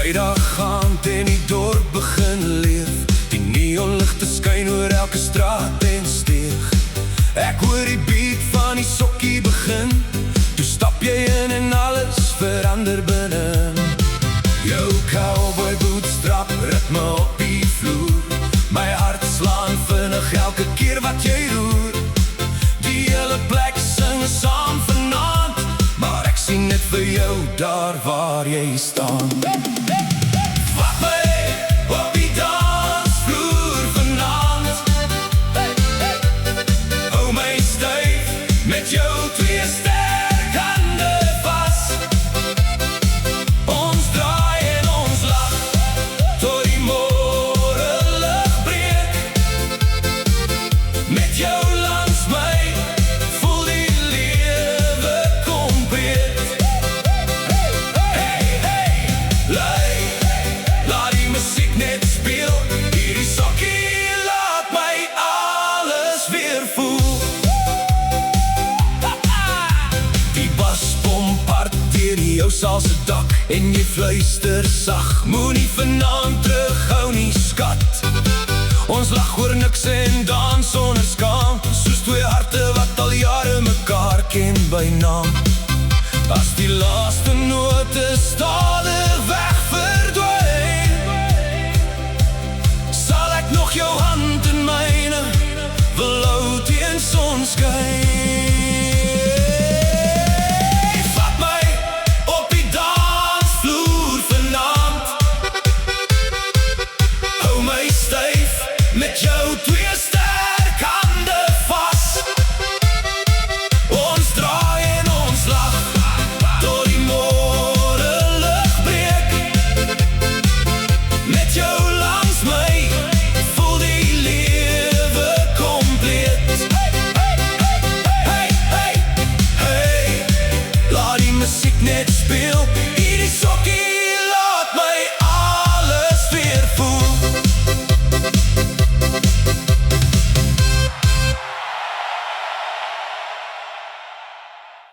Vrydag aand en die dorp begin leef. Die neonligte skyn oor elke straat en steeg. Ek hoor die beat van die sokkie begin. Toe stap jy in en alles verander binne. Jou cowboy boots drap ritme op die vloer. My hart slaan vinnig elke keer wat jy roer. Die hele plek sing saam vanaand, maar ek sien net vir jou daar waar jy staan. Vat my op die dansvloer vanaand. Hou my styf met jou twee sterk hande vas. Ons draai en ons lach tot die môre lig breek. Met jou langs my voel die lewe kompleet. Hey, hey, laat die musiek net speel. Hierdie sokkie laat my alles weer voel. Die bas pomp hard deur jou salse dak en jy fluister sag, moenie vanaand terughou nie, skat. Ons lag oor niks en dans sonder skaam, soos twee harte wat al jare mekaar ken by naam. As die laaste note